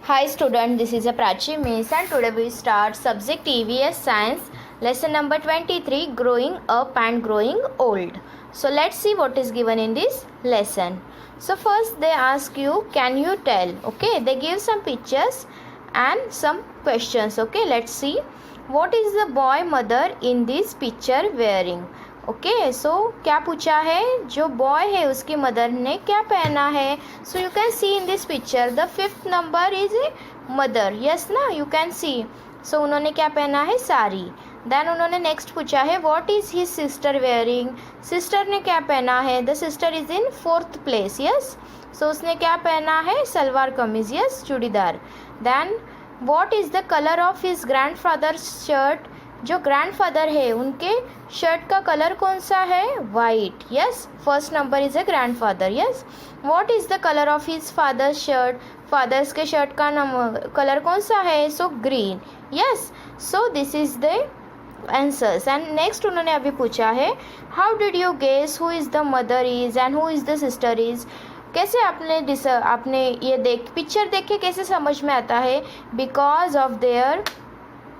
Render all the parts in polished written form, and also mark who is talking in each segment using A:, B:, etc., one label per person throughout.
A: Hi student, this is a Prachi Miss and today we start subject EVS Science lesson number 23 growing up and growing old. So let's see what is given in this lesson. So first they ask you, can you tell? Okay, they give some pictures and some questions. Okay, let's see. What is the boy mother in this picture wearing? Okay so क्या पूछा है, जो boy है उसकी mother ने क्या पहना है. So you can see in this picture the 5th number is a mother. Yes ना, यू कैन सी. सो उन्होंने क्या पहना है, साड़ी. देन उन्होंने नेक्स्ट पूछा है what is his sister wearing. Sister ने क्या पहना है, the sister is in 4th place. Yes, so उसने क्या पहना है, salwar kameez. Yes, churidar. Then what is the colour of his grandfather shirt. जो ग्रैंडफादर है उनके शर्ट का कलर कौन सा है, white. Yes, first number is a grandfather. Yes, what is the colour of his father's shirt. Father's के शर्ट का colour कौन सा है, so green. Yes, so this is the answers. And next उन्होंने अभी पूछा है how did you guess who is the mother is and who is the sister is. कैसे आपने ये पिक्चर देख के कैसे समझ में आता है, बिकॉज ऑफ देयर,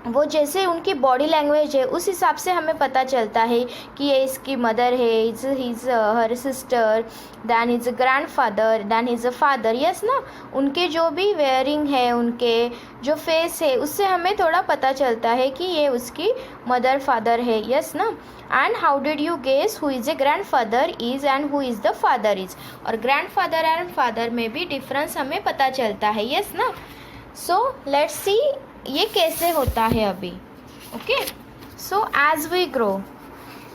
A: वो जैसे उनकी बॉडी लैंग्वेज है उस हिसाब से हमें पता चलता है कि ये इसकी मदर है, is her sister, then is grand father, then is a father. Yes ना, उनके जो भी वेयरिंग है, उनके जो फेस है, उससे हमें थोड़ा पता चलता है कि ये उसकी मदर फादर है. यस ना. And how did you guess who is a grand father is and who is the father is. और ग्रैंड फादर एंड फादर में भी डिफरेंस हमें पता चलता है. यस ना. सो लेट्स सी ये कैसे होता है अभी. Okay, so as we grow,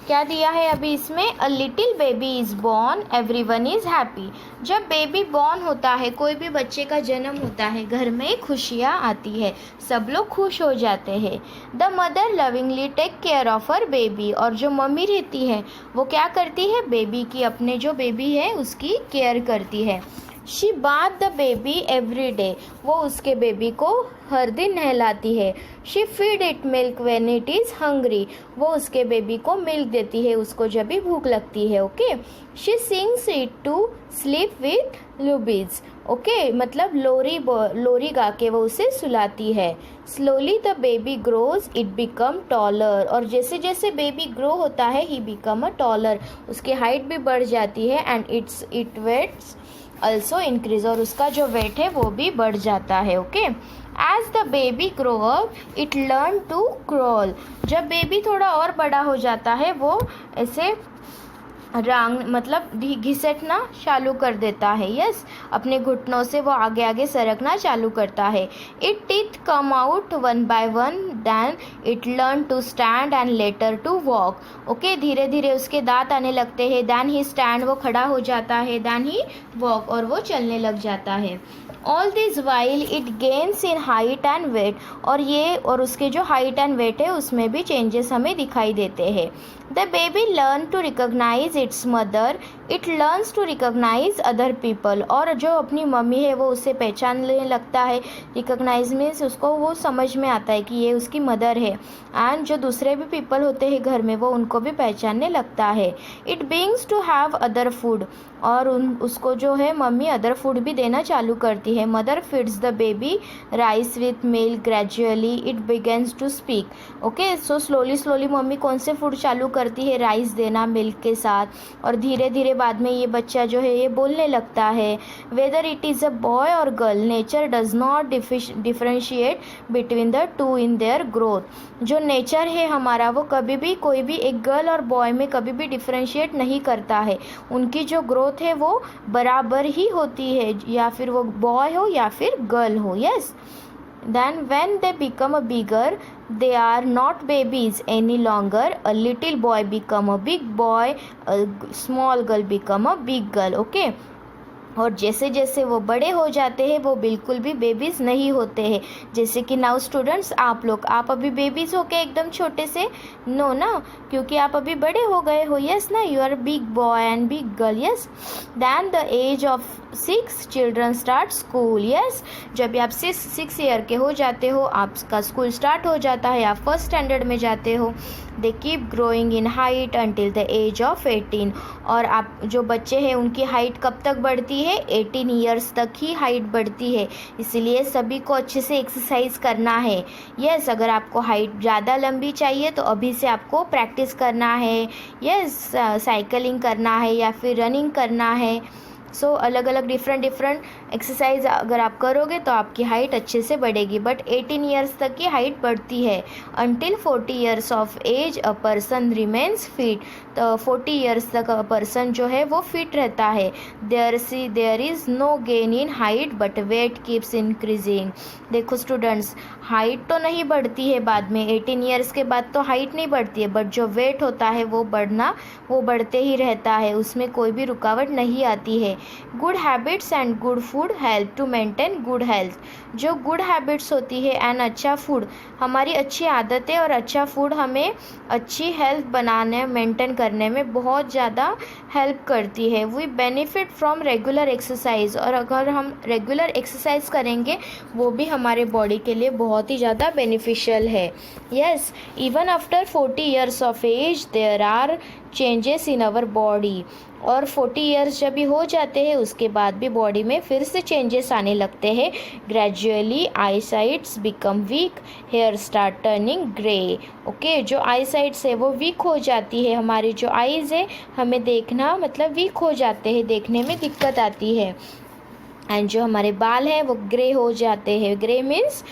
A: क्या दिया है अभी इसमें, a little baby is born everyone is happy. जब बेबी बॉर्न होता है, कोई भी बच्चे का जन्म होता है, घर में खुशियाँ आती है, सब लोग खुश हो जाते हैं. The mother lovingly take care of her baby. और जो मम्मी रहती है वो क्या करती है, बेबी की, अपने जो बेबी है उसकी केयर करती है. She bath the baby every day. वो उसके बेबी को हर दिन नहलाती है. She feed it milk when it is hungry. वो उसके बेबी को मिल्क देती है उसको जब भी भूख लगती है. Okay, she sings it to sleep with lullabies. Okay, मतलब लोरी गा के वो उसे सुलाती है. Slowly the baby grows it become taller. और जैसे जैसे बेबी ग्रो होता है ही बिकम अ टॉलर. उसकी हाइट भी बढ़ जाती है. And it weights also increase. और उसका जो वेट है वो भी बढ़ जाता है. Okay, as the baby grow up it learn to crawl. जब बेबी थोड़ा और बड़ा हो जाता है वो ऐसे मतलब घिसटना चालू कर देता है. यस, अपने घुटनों से वो आगे आगे सरकना चालू करता है. It teeth come out one by one, then it learn to stand and later to walk. Okay, धीरे धीरे उसके दांत आने लगते हैं. दैन ही स्टैंड, वो खड़ा हो जाता है. दैन ही वॉक, और वो चलने लग जाता है. All this while it gains in height and weight. और उसके जो हाइट एंड वेट है उसमें भी चेंजेस हमें दिखाई देते हैं. The baby learn to recognise its mother. It learns to recognise other people. और जो अपनी मम्मी है वो उससे पहचानने लगता है. रिकॉग्नाइज मीन्स उसको वो समझ में आता है कि ये उसकी मदर है. एंड जो दूसरे भी पीपल होते हैं घर में वो उनको भी पहचानने लगता है. It begins to have other food. और उसको जो है मम्मी अदर फूड भी देना चालू करती है. Mother feeds the baby rice with milk. Gradually it begins to speak. Okay, so slowly mummy कौन से फूड चालू करती है, राइस देना मिल्क के साथ. और धीरे धीरे बाद में ये बच्चा जो है ये बोलने लगता है. Whether it is a boy or girl, nature does not differentiate between the two in their growth. जो नेचर है हमारा वो कभी भी कोई भी एक गर्ल और बॉय में कभी भी डिफरेंशिएट नहीं करता है. उनकी जो ग्रोथ है वो बराबर ही होती है, या फिर वो बॉय हो या फिर गर्ल हो. Yes, then when they become a bigger they are not babies any longer. A little boy become a big boy, a small girl become a big girl. Okay, और जैसे जैसे वो बड़े हो जाते हैं वो बिल्कुल भी बेबीज़ नहीं होते हैं. जैसे कि नाउ स्टूडेंट्स, आप अभी बेबीज़ हो के एकदम छोटे से, नो ना, क्योंकि आप अभी बड़े हो गए हो. यस ना, you are big boy and big girl. Yes, then the age of 6 children start school. Yes, जब आप 6 ईयर के हो जाते हो आपका स्कूल स्टार्ट हो जाता है, आप फर्स्ट स्टैंडर्ड में जाते हो. They keep growing in height until the age of 18. और आप जो बच्चे हैं उनकी हाइट कब तक बढ़ती बढ़ती है 18 ईयर्स तक ही हाइट बढ़ती है, इसलिए सभी को अच्छे से एक्सरसाइज करना है। यस, अगर आपको हाइट ज़्यादा लंबी चाहिए तो अभी से आपको प्रैक्टिस करना है। यस, साइकिलिंग करना है या फिर रनिंग करना है। सो अलग अलग डिफरेंट एक्सरसाइज अगर आप करोगे तो आपकी हाइट अच्छे से बढ़ेगी। बट 18 ईयर्स तक की हाइट बढ़ती है। Until 40 years of age a person remains fit. तो 40 ईयर्स तक अ पर्सन जो है वो फिट रहता है। There is no gain in height but weight keeps increasing. देखो स्टूडेंट्स, हाइट तो नहीं बढ़ती है बाद में, 18 ईयर्स के बाद तो हाइट नहीं बढ़ती है, बट जो वेट होता है वो बढ़ते ही रहता है, उसमें कोई भी रुकावट नहीं आती है। Good habits and good food help to maintain good health. जो गुड हैबिट्स होती है एंड अच्छा फूड, हमारी अच्छी आदतें और अच्छा फूड हमें अच्छी हेल्थ बनाने मेंटेन करने में बहुत ज़्यादा हेल्प करती है। We benefit from regular exercise, और अगर हम रेगुलर एक्सरसाइज करेंगे वो भी हमारे बॉडी के लिए बहुत ही ज़्यादा बेनिफिशियल है। Yes, even after 40 years of age there are changes in our body. और 40 ईयर्स जब भी हो जाते हैं उसके बाद भी बॉडी में फिर से चेंजेस आने लगते हैं। Gradually eye sights become weak, hair start turning grey. Okay, जो आई साइट्स है वो वीक हो जाती है, हमारी जो आईज़ है हमें देखना मतलब वीक हो जाते हैं, देखने में दिक्कत आती है। एंड जो हमारे बाल हैं वो ग्रे हो जाते हैं। ग्रे मीन्स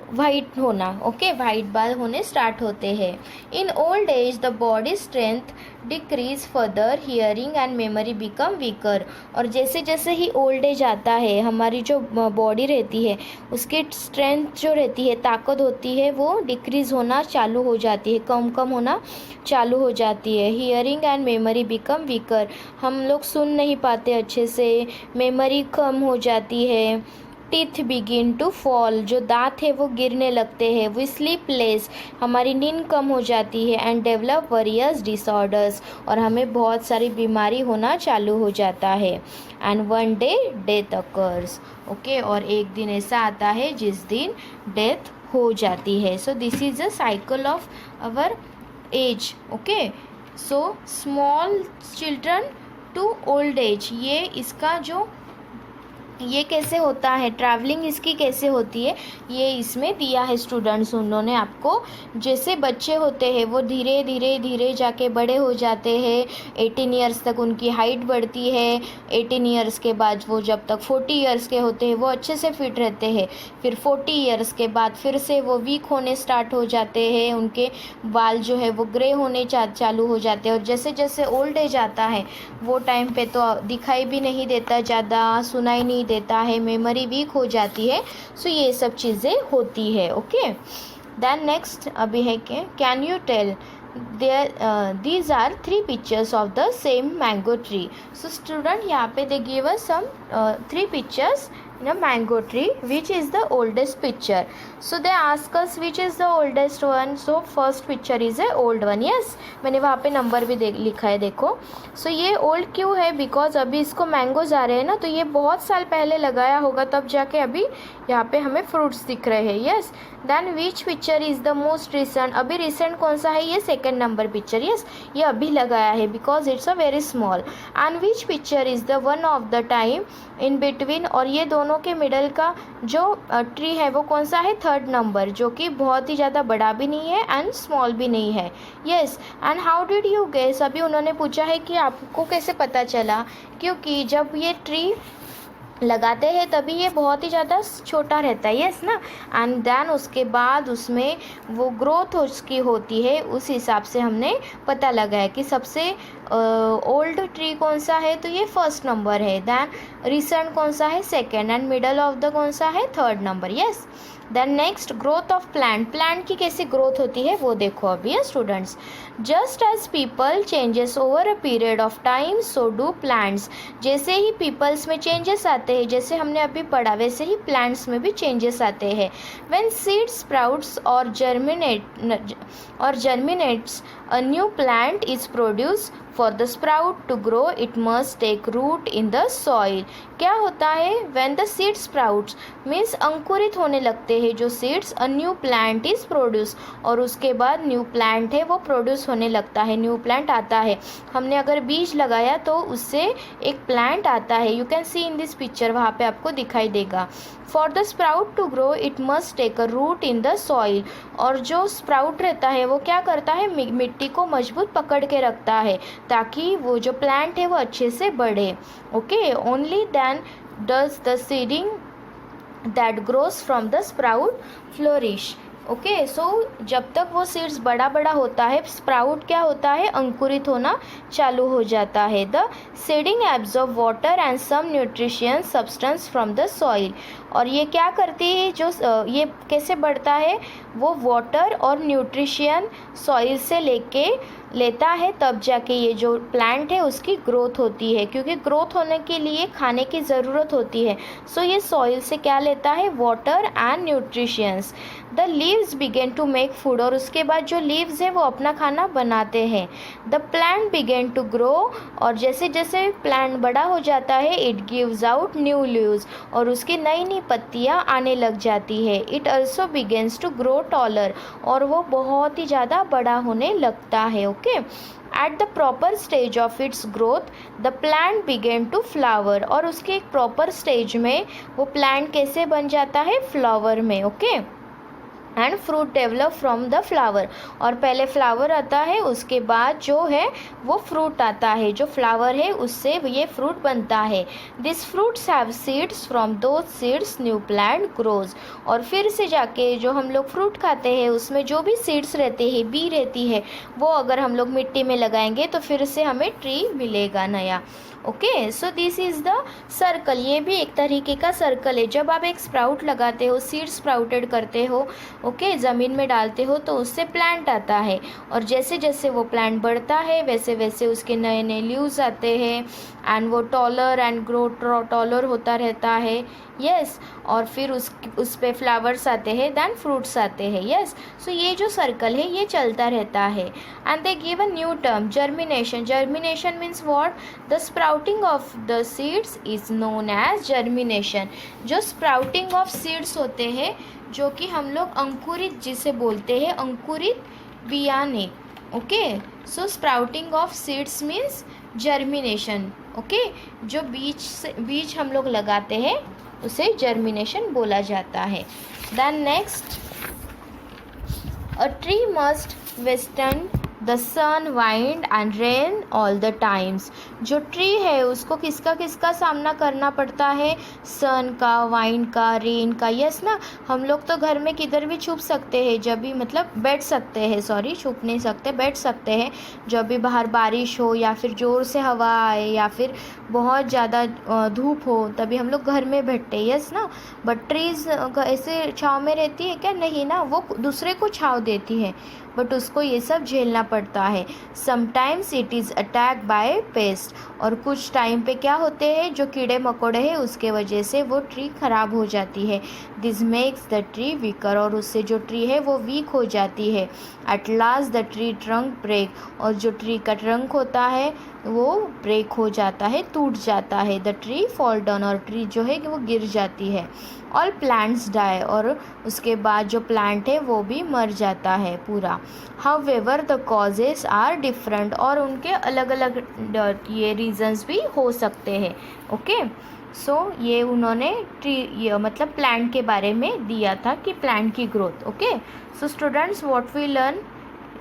A: वाइट होना। ओके, वाइट बाल होने स्टार्ट होते हैं। In old age the body strength decrease further, hearing and memory become weaker. और जैसे जैसे ही ओल्ड एज आता है हमारी जो बॉडी रहती है उसकी स्ट्रेंथ जो रहती है, ताकत होती है, वो डिक्रीज़ होना चालू हो जाती है, कम होना चालू हो जाती है। Hearing and memory become weaker, हम लोग सुन नहीं पाते अच्छे से, मेमोरी कम हो जाती है। टीथ बिगिन टू फॉल, जो दांत है वो गिरने लगते हैं। वी स्लीप लेस, हमारी नींद कम हो जाती है। एंड डेवलप वेरियस डिसऑर्डर्स, और हमें बहुत सारी बीमारी होना चालू हो जाता है। And one day death occurs. Okay, और एक दिन ऐसा आता है जिस दिन डेथ हो जाती है। So this is a cycle of our age. Okay, so small children to old age, ये कैसे होता है, ट्रैवलिंग इसकी कैसे होती है, ये इसमें दिया है स्टूडेंट्स उन्होंने आपको। जैसे बच्चे होते हैं वो धीरे धीरे जाके बड़े हो जाते हैं। 18 ईयर्स तक उनकी हाइट बढ़ती है। 18 ईयर्स के बाद वो जब तक 40 ईयर्स के होते हैं वो अच्छे से फिट रहते हैं। फिर 40 ईयर्स के बाद फिर से वो वीक होने स्टार्ट हो जाते हैं, उनके बाल जो है वो ग्रे होने चालू हो जाते हैं। और जैसे जैसे ओल्ड एज आता है वो टाइम पे तो दिखाई भी नहीं देता, ज़्यादा सुनाई नहीं देता है, मेमोरी वीक हो जाती है। सो ये सब चीज़ें होती है। ओके, देन नेक्स्ट अभी है कि can you tell these are 3 pictures of the same mango tree. So student, यहाँ पे they give us some 3 pictures in a mango tree. Which is the oldest picture? So they ask us which is the oldest one. So first picture is a old one. Yes, मैंने वहाँ पे number भी लिखा है, देखो। So ये old क्यों है? Because अभी इसको मैंगोज आ रहे हैं ना, तो ये बहुत साल पहले लगाया होगा, तब जाके अभी यहाँ पे हमें फ्रूट्स दिख रहे हैं। Yes, then which picture is the most recent? अभी रिसेंट कौन सा है? ये सेकेंड नंबर पिक्चर। यस, ये अभी लगाया है because it's a very small. And which picture is the one of the time in between? और ये दोनों के मिडल का जो ट्री है वो कौन सा है? थर्ड नंबर, जो कि बहुत ही ज़्यादा बड़ा भी नहीं है एंड स्मॉल भी नहीं है। Yes, and how did you guess? अभी उन्होंने पूछा है कि आपको कैसे पता चला, क्योंकि जब ये ट्री लगाते हैं तभी ये बहुत ही ज़्यादा छोटा रहता है। यस ना, एंड देन उसके बाद उसमें वो ग्रोथ उसकी होती है, उस हिसाब से हमने पता लगाया कि सबसे ओल्ड ट्री कौन सा है, तो ये फर्स्ट नंबर है। देन रिसेंट कौन सा है? Second. And middle of the कौन सा है? Third number. Yes, then next growth of plant की कैसी ग्रोथ होती है वो देखो अभी है students. Just as people changes over a period of time so do plants. जैसे ही पीपल्स में चेंजेस आते आते हैं, जैसे हमने अभी पढ़ा वैसे ही प्लांट्स में भी चेंजेस आते हैं। व्हेन सीड स्प्राउट्स और germinates a new plant is produced. For the sprout to grow it must take root in the soil. क्या होता है? When the seed sprouts means अंकुरित होने लगते हैं जो seeds, a new plant is produced, और उसके बाद न्यू प्लांट है वो प्रोड्यूस होने लगता है, न्यू प्लांट आता है। हमने अगर बीज लगाया तो उससे एक प्लांट आता है। You can see in this picture, वहाँ पे आपको दिखाई देगा। For the sprout to grow it must take a root in the soil, और जो स्प्राउट रहता है वो क्या करता है? मिट्टी को मजबूत पकड़ के रखता है ताकि वो जो प्लांट है वो अच्छे से बढ़े। Okay, only then does the seeding that grows from the sprout flourish. Okay, so जब तक वो सीड्स बड़ा बड़ा होता है, स्प्राउट क्या होता है? अंकुरित होना चालू हो जाता है। The seeding absorb water and some nutrition substance from the soil, और ये क्या करती है? जो ये कैसे बढ़ता है? वो वाटर और न्यूट्रिशियन सॉइल से लेता है, तब जाके ये जो प्लांट है उसकी ग्रोथ होती है, क्योंकि ग्रोथ होने के लिए खाने की ज़रूरत होती है। सो ये सॉइल से क्या लेता है? Water and nutrients. The leaves begin to make food, और उसके बाद जो लीव्स है वो अपना खाना बनाते हैं। The plant begin to grow, और जैसे जैसे प्लांट बड़ा हो जाता है it gives out new leaves, और उसकी नई नई पत्तियाँ आने लग जाती है। It also begins to grow taller, और वो बहुत ही ज़्यादा बड़ा होने लगता है। Okay, at the proper stage of its growth the plant begin to flower, और उसके एक प्रॉपर स्टेज में वो प्लांट कैसे बन जाता है? फ्लावर में। Okay, and fruit develop from the flower, और पहले फ्लावर आता है उसके बाद जो है वो फ्रूट आता है, जो फ्लावर है उससे ये फ्रूट बनता है। This fruits have seeds, from those seeds new plant grows, और फिर से जाके जो हम लोग फ्रूट खाते हैं उसमें जो भी सीड्स रहते हैं, बी रहती है, वो अगर हम लोग मिट्टी में लगाएंगे तो फिर से हमें ट्री मिलेगा नया। Okay, so this is the circle, ये भी एक तरीके का सर्कल है। जब आप एक स्प्राउट लगाते हो, सीड स्प्राउटेड करते हो, ओके, ज़मीन में डालते हो तो उससे प्लांट आता है, और जैसे जैसे वो प्लांट बढ़ता है वैसे वैसे उसके नए नए लीव्स आते हैं, एंड वो टॉलर एंड ग्रो टॉलर होता रहता है। यस, और फिर उस पे फ्लावर्स आते हैं, देन फ्रूट्स आते हैं। यस, सो ये जो सर्कल है ये चलता रहता है। And they give a new term germination. Germination means what? The sprouting of the seeds is known as germination. जो स्प्राउटिंग ऑफ सीड्स होते हैं, जो कि हम लोग अंकुरित जिसे बोलते हैं, अंकुरित बियाने। Okay, so sprouting of seeds means germination. Okay, जो बीज हम लोग लगाते हैं उसे जर्मिनेशन बोला जाता है। Then next, a tree must western the sun wind and rain all the times. जो ट्री है उसको किसका किसका सामना करना पड़ता है? सन का, वाइंड का, रेन का। यस ना, हम लोग तो घर में किधर भी छुप सकते हैं, जब भी मतलब बैठ सकते हैं, सॉरी छुप नहीं सकते, बैठ सकते हैं जब भी बाहर बारिश हो या फिर ज़ोर से हवा आए या फिर बहुत ज़्यादा धूप हो, तभी हम लोग घर में बैठते हैं। यस ना, बट ट्रीज़ ऐसे छाँव में रहती है क्या? नहीं ना, वो दूसरे को छाँव देती है, बट उसको ये सब झेलना पड़ता है। Sometimes it is attack by paste, और कुछ टाइम पे क्या होते हैं, जो कीड़े मकोड़े हैं उसके वजह से वो ट्री ख़राब हो जाती है। This makes the tree weaker, और उससे जो ट्री है वो वीक हो जाती है। At last the tree trunk break, और जो ट्री का ट्रंक होता है वो ब्रेक हो जाता है, टूट जाता है। द ट्री फॉल डाउन, और ट्री जो है कि वो गिर जाती है। ऑल प्लांट्स डाई, और उसके बाद जो प्लांट है वो भी मर जाता है पूरा। However the causes are different, और उनके अलग अलग ये रीजंस भी हो सकते हैं। ओके, सो ये उन्होंने ये मतलब प्लांट के बारे में दिया था कि प्लांट की growth. Okay, so students, what we learn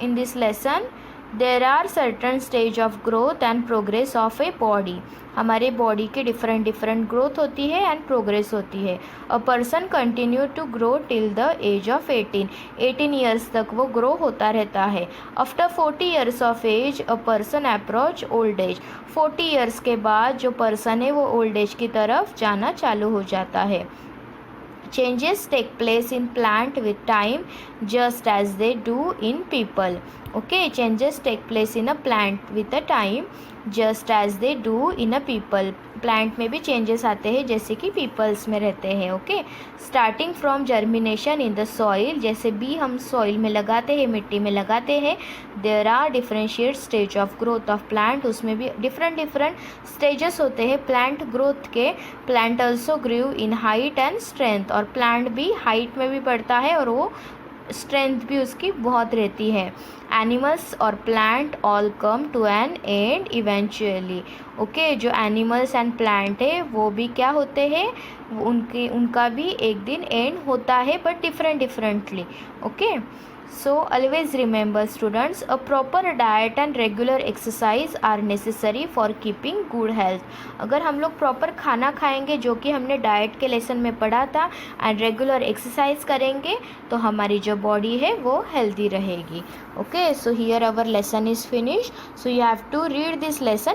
A: in this lesson, there are certain stage of growth and progress of a body. हमारे बॉडी के डिफरेंट ग्रोथ होती है एंड प्रोग्रेस होती है। A person continue to grow till the age of 18 years तक वो grow होता रहता है। After 40 years of age a person approach old age. 40 years के बाद जो पर्सन है वो ओल्ड एज की तरफ जाना चालू हो जाता है। Changes take place in plant with time just as they do in people. Okay, changes take place in a plant with a time just as they do in a people. Plant में भी changes आते हैं जैसे कि peoples में रहते हैं. Okay, starting from germination in the soil, जैसे बी हम सॉइल में लगाते हैं, मिट्टी में लगाते हैं. There are differentiate stage of growth of plant, उसमें भी डिफरेंट स्टेजेस होते हैं प्लांट ग्रोथ के. Plant also grew in height and strength, और प्लांट भी हाइट में भी बढ़ता है और वो स्ट्रेंथ भी उसकी बहुत रहती है. एनिमल्स और plant all come to an end eventually. Okay, जो एनिमल्स एंड प्लांट है वो भी क्या होते हैं, उनका भी एक दिन एंड होता है but differently. Okay, so always remember students, a proper diet and regular exercise are necessary for keeping good health. अगर हम लोग प्रॉपर खाना खाएंगे जो कि हमने डाइट के लेसन में पढ़ा था एंड रेगुलर एक्सरसाइज करेंगे तो हमारी जो बॉडी है वो हेल्दी रहेगी. Okay, so here our lesson is finish. So you have to read this lesson